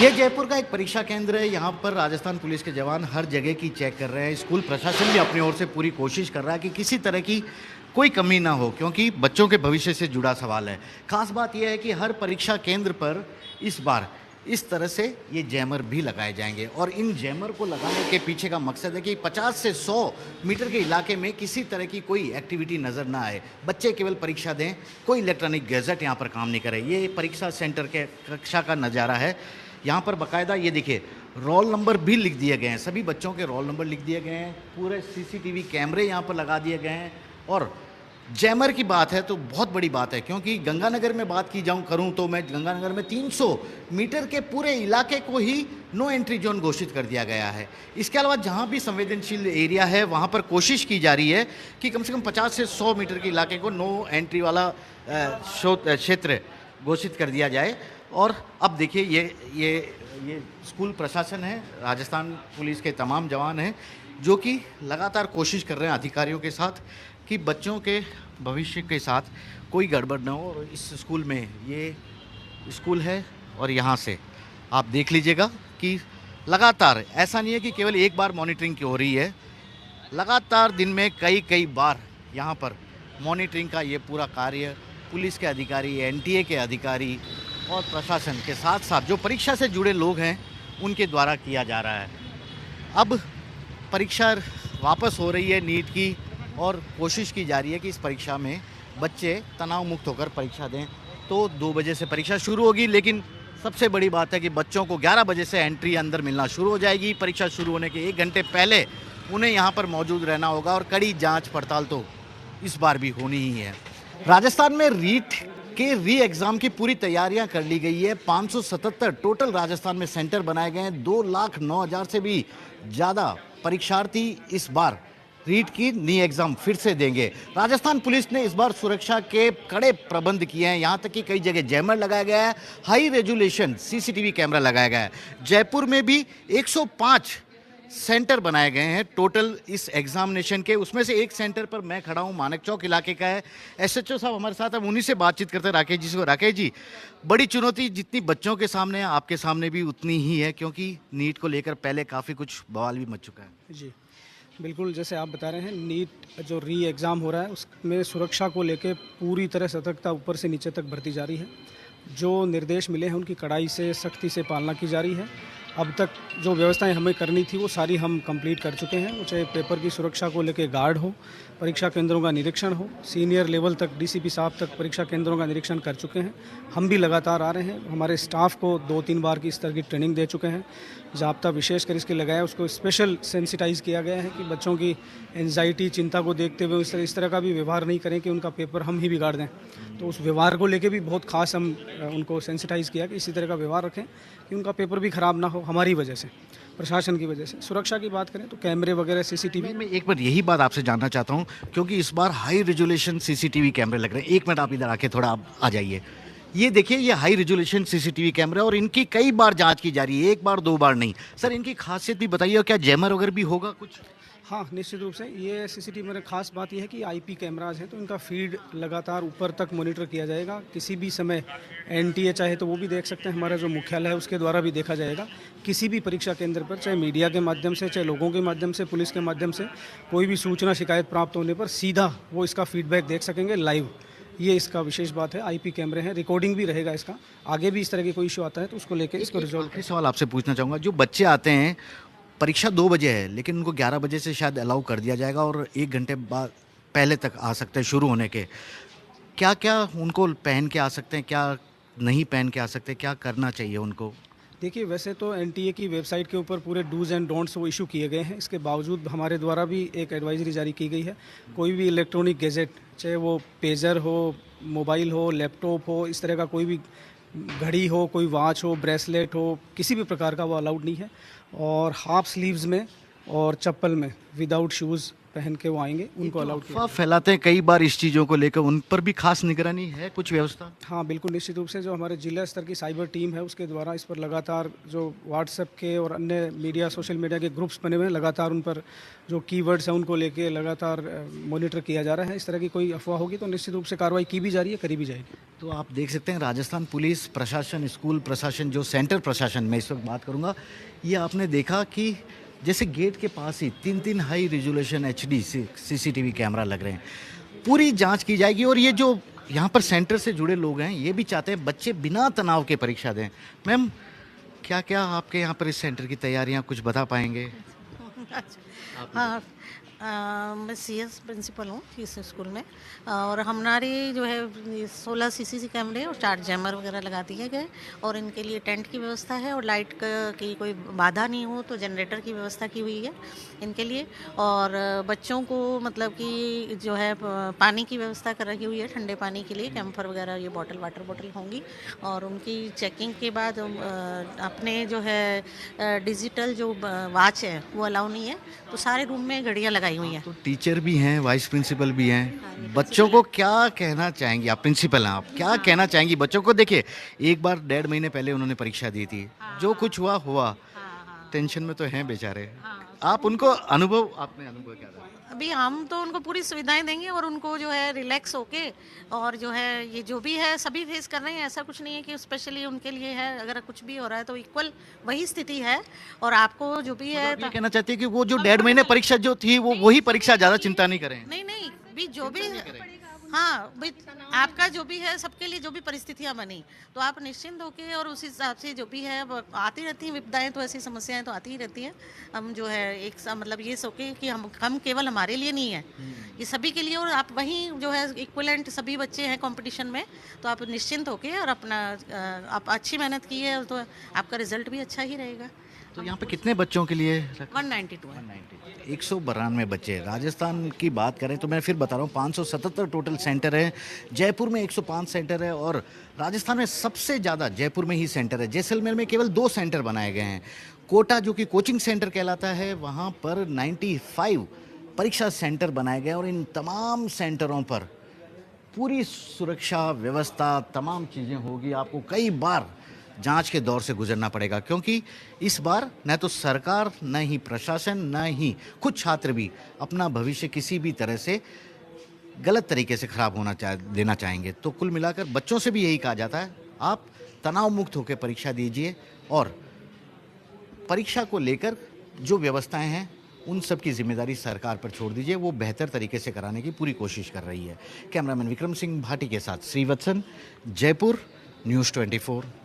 ये जयपुर का एक परीक्षा केंद्र है। यहाँ पर राजस्थान पुलिस के जवान हर जगह की चेक कर रहे हैं। स्कूल प्रशासन भी अपनी ओर से पूरी कोशिश कर रहा है कि किसी तरह की कोई कमी ना हो, क्योंकि बच्चों के भविष्य से जुड़ा सवाल है। खास बात यह है कि हर परीक्षा केंद्र पर इस बार इस तरह से ये जैमर भी लगाए जाएंगे और इन जैमर को लगाने के पीछे का मकसद है कि 50 से 100 मीटर के इलाके में किसी तरह की कोई एक्टिविटी नज़र ना आए। बच्चे केवल परीक्षा दें, कोई इलेक्ट्रॉनिक गैजेट यहाँ पर काम नहीं करे। ये परीक्षा सेंटर के कक्षा का नज़ारा है। यहाँ पर बाकायदा ये देखिए रोल नंबर भी लिख दिए गए हैं, सभी बच्चों के रोल नंबर लिख दिए गए हैं। पूरे सीसीटीवी कैमरे यहाँ पर लगा दिए गए हैं। और जैमर की बात है तो बहुत बड़ी बात है, क्योंकि गंगानगर में बात की करूं तो मैं गंगानगर में 300 मीटर के पूरे इलाके को ही नो एंट्री जोन घोषित कर दिया गया है। इसके अलावा जहां भी संवेदनशील एरिया है वहां पर कोशिश की जा रही है कि कम से कम 50 से 100 मीटर के इलाके को नो एंट्री वाला क्षेत्र घोषित कर दिया जाए। और अब देखिए ये स्कूल प्रशासन है, राजस्थान पुलिस के तमाम जवान हैं जो कि लगातार कोशिश कर रहे हैं अधिकारियों के साथ कि बच्चों के भविष्य के साथ कोई गड़बड़ न हो। और इस स्कूल में ये स्कूल है और यहाँ से आप देख लीजिएगा कि लगातार ऐसा नहीं है कि केवल एक बार मॉनिटरिंग की हो रही है, लगातार दिन में कई बार यहाँ पर मॉनिटरिंग का ये पूरा कार्य पुलिस के अधिकारी, एनटीए के अधिकारी और प्रशासन के साथ साथ जो परीक्षा से जुड़े लोग हैं उनके द्वारा किया जा रहा है। अब परीक्षा वापस हो रही है नीट की और कोशिश की जा रही है कि इस परीक्षा में बच्चे तनाव मुक्त होकर परीक्षा दें। तो 2 बजे से परीक्षा शुरू होगी, लेकिन सबसे बड़ी बात है कि बच्चों को 11 बजे से एंट्री अंदर मिलना शुरू हो जाएगी। परीक्षा शुरू होने के 1 घंटे पहले उन्हें यहाँ पर मौजूद रहना होगा और कड़ी जांच पड़ताल तो इस बार भी होनी ही है। राजस्थान में रीट के री एग्ज़ाम की पूरी तैयारियां कर ली गई है। 577 टोटल राजस्थान में सेंटर बनाए गए हैं। 2,09,000 से भी ज़्यादा परीक्षार्थी इस बार रीट की नी एग्ज़ाम फिर से देंगे। राजस्थान पुलिस ने इस बार सुरक्षा के कड़े प्रबंध किए हैं। यहाँ तक कि कई जगह जैमर लगाया गया है, हाई रेजोल्यूशन सीसीटीवी कैमरा लगाया गया है। जयपुर में भी 105 सेंटर बनाए गए हैं टोटल इस एग्जामिनेशन के। उसमें से एक सेंटर पर मैं खड़ा हूं, मानक चौक इलाके का है। एसएचओ साहब हमारे साथ, हम उन्हीं से बातचीत करते हैं, राकेश जी से। राकेश जी, बड़ी चुनौती जितनी बच्चों के सामने है आपके सामने भी उतनी ही है, क्योंकि नीट को लेकर पहले काफ़ी कुछ बवाल भी मच चुका है। जी बिल्कुल, जैसे आप बता रहे हैं, नीट जो री एग्ज़ाम हो रहा है उसमें सुरक्षा को लेके पूरी तरह सतर्कता ऊपर से नीचे तक बरती जा रही है। जो निर्देश मिले हैं उनकी कड़ाई से, सख्ती से पालना की जा रही है। अब तक जो व्यवस्थाएं हमें करनी थी वो सारी हम कंप्लीट कर चुके हैं। वो चाहे पेपर की सुरक्षा को लेके गार्ड हो, परीक्षा केंद्रों का निरीक्षण हो, सीनियर लेवल तक डीसीपी साहब तक परीक्षा केंद्रों का निरीक्षण कर चुके हैं। हम भी लगातार आ रहे हैं। हमारे स्टाफ को 2-3 बार की इस तरह की ट्रेनिंग दे चुके हैं। जाब्ता विशेष कर इसके लगाया, उसको स्पेशल सेंसिटाइज किया गया है कि बच्चों की एंजाइटी, चिंता को देखते हुए इस तरह का भी व्यवहार नहीं करें कि उनका पेपर हम ही बिगाड़ दें। तो उस व्यवहार को लेके भी बहुत खास हम उनको सेंसिटाइज किया कि इसी तरह का व्यवहार रखें कि उनका पेपर भी ख़राब ना हो हमारी वजह से, प्रशासन की वजह से। सुरक्षा की बात करें तो कैमरे वगैरह, सीसीटीवी। मैं एक बार यही बात आपसे जानना चाहता हूँ, क्योंकि इस बार हाई रेजोल्यूशन सीसीटीवी कैमरे लग रहे हैं। 1 मिनट आप इधर आके थोड़ा आप आ जाइए। ये देखिए, ये हाई रेजोल्यूशन सीसीटीवी कैमरा और इनकी कई बार जांच की जा रही है, 1 बार 2 बार नहीं। सर, इनकी खासियत भी बताइए, क्या जैमर वगैरह भी होगा कुछ? हाँ, निश्चित रूप से ये सीसीटीवी में खास बात यह है कि आईपी कैमराज हैं, तो इनका फीड लगातार ऊपर तक मॉनिटर किया जाएगा। किसी भी समय एनटीए चाहे तो वो भी देख सकते हैं, हमारा जो मुख्यालय है उसके द्वारा भी देखा जाएगा। किसी भी परीक्षा केंद्र पर, चाहे मीडिया के माध्यम से, चाहे लोगों के माध्यम से, पुलिस के माध्यम से, कोई भी सूचना, शिकायत प्राप्त होने पर सीधा वो इसका फीडबैक देख सकेंगे लाइव। ये इसका विशेष बात है। आईपी कैमरे हैं, रिकॉर्डिंग भी रहेगा इसका। आगे भी इस तरह की कोई इश्यू आता है तो उसको लेकर इसको रिजॉल्व। सवाल आपसे पूछना चाहूँगा, जो बच्चे आते हैं, परीक्षा 2 बजे है लेकिन उनको 11 बजे से शायद अलाउ कर दिया जाएगा और 1 घंटे बाद पहले तक आ सकते हैं शुरू होने के। क्या क्या उनको पहन के आ सकते हैं, क्या नहीं पहन के आ सकते, क्या करना चाहिए उनको? देखिए, वैसे तो एनटीए की वेबसाइट के ऊपर पूरे डूज एंड डोंट्स वो इशू किए गए हैं। इसके बावजूद हमारे द्वारा भी एक एडवाइजरी जारी की गई है। कोई भी इलेक्ट्रॉनिक गैजेट, चाहे वो पेजर हो, मोबाइल हो, लैपटॉप हो, इस तरह का कोई भी घड़ी हो, कोई वॉच हो, ब्रेसलेट हो, किसी भी प्रकार का वो अलाउड नहीं है। और हाफ स्लीव्स में और चप्पल में, विदाउट शूज़ पहन के वो आएंगे, उनको अलाउड किया अफवाह फैलाते हैं कई बार इस चीज़ों को लेकर, उन पर भी खास निगरानी है, कुछ व्यवस्था? हाँ बिल्कुल, निश्चित रूप से जो हमारे जिला स्तर की साइबर टीम है उसके द्वारा इस पर लगातार जो व्हाट्सएप के और अन्य मीडिया सोशल मीडिया के ग्रुप्स बने हुए हैं, लगातार उन पर जो कीवर्ड्स हैं उनको लेके लगातार मॉनिटर किया जा रहा है। इस तरह की कोई अफवाह होगी तो निश्चित रूप से कार्रवाई की भी जा रही है, करी भी जाएगी। तो आप देख सकते हैं राजस्थान पुलिस प्रशासन, स्कूल प्रशासन, जो सेंटर प्रशासन मैं इस वक्त बात करूंगा, ये आपने देखा कि जैसे गेट के पास ही 3-3 high resolution HD CCTV camera लग रहे हैं। पूरी जांच की जाएगी और ये जो यहाँ पर सेंटर से जुड़े लोग हैं ये भी चाहते हैं बच्चे बिना तनाव के परीक्षा दें। मैम, क्या क्या आपके यहाँ पर इस सेंटर की तैयारियाँ कुछ बता पाएंगे? हाँ, मैं CS प्रिंसिपल हूँ इस स्कूल में, और हमारे जो है 16 CCTV कैमरे और 4 जैमर वगैरह लगा दिए गए, और इनके लिए टेंट की व्यवस्था है, और लाइट की कोई बाधा नहीं हो तो जनरेटर की व्यवस्था की हुई है इनके लिए। और बच्चों को मतलब कि जो है पानी की व्यवस्था कर रखी हुई है, ठंडे पानी के लिए कैम्फर वगैरह, ये वाटर बॉटल होंगी। और उनकी चेकिंग के बाद अपने जो है डिजिटल जो वॉच है वो अलाउ नहीं है, तो सारे रूम में घड़ियाँ लगाई हुई हैं। तो टीचर भी हैं, वाइस प्रिंसिपल भी हैं, बच्चों को क्या कहना चाहेंगी? आप प्रिंसिपल हैं, आप क्या कहना चाहेंगी बच्चों को? देखिए, एक बार 1.5 महीने पहले उन्होंने परीक्षा दी थी, जो कुछ हुआ हुआ, टेंशन में तो हैं बेचारे। आप उनको आपने अनुभव क्या था? अभी हम तो उनको पूरी सुविधाएं देंगे, और उनको जो है रिलैक्स होके, और जो है ये जो भी है सभी फेस कर रहे हैं, ऐसा कुछ नहीं है कि स्पेशली उनके लिए है। अगर कुछ भी हो रहा है तो इक्वल वही स्थिति है, और आपको जो भी है आप ये कहना चाहते हैं कि वो जो 1.5 महीने परीक्षा जो थी वो वही परीक्षा, ज़्यादा चिंता नहीं करें? नहीं भी जो भी हाँ भाई, आपका जो भी है सबके लिए जो भी परिस्थितियां बनी तो आप निश्चिंत होके, और उस हिसाब से जो भी है वो आती रहती हैं विपदाएं, तो ऐसी समस्याएं तो आती ही रहती हैं। हम जो है एक मतलब ये सोचे कि हम केवल हमारे लिए नहीं है, ये सभी के लिए, और आप वहीं जो है इक्विवेलेंट सभी बच्चे हैं कंपटीशन में, तो आप निश्चिंत होके और अपना आप अच्छी मेहनत की है तो आपका रिजल्ट भी अच्छा ही रहेगा। तो यहाँ पे कितने बच्चों के लिए? 192 है। 192 बच्चे। राजस्थान की बात करें तो मैं फिर बता रहा हूँ 577 टोटल सेंटर है, जयपुर में 105 सेंटर है, और राजस्थान में सबसे ज़्यादा जयपुर में ही सेंटर है। जैसलमेर में केवल 2 सेंटर बनाए गए हैं। कोटा जो कि कोचिंग सेंटर कहलाता है, वहाँ पर 95 परीक्षा सेंटर बनाए गए, और इन तमाम सेंटरों पर पूरी सुरक्षा व्यवस्था, तमाम चीज़ें होगी। आपको कई बार जांच के दौर से गुजरना पड़ेगा, क्योंकि इस बार न तो सरकार, न ही प्रशासन, न ही कुछ छात्र भी अपना भविष्य किसी भी तरह से गलत तरीके से खराब देना चाहेंगे। तो कुल मिलाकर बच्चों से भी यही कहा जाता है, आप तनाव मुक्त होकर परीक्षा दीजिए, और परीक्षा को लेकर जो व्यवस्थाएं हैं उन सब की जिम्मेदारी सरकार पर छोड़ दीजिए, वो बेहतर तरीके से कराने की पूरी कोशिश कर रही है। कैमरामैन विक्रम सिंह भाटी के साथ श्रीवत्सन, जयपुर, न्यूज़ 24।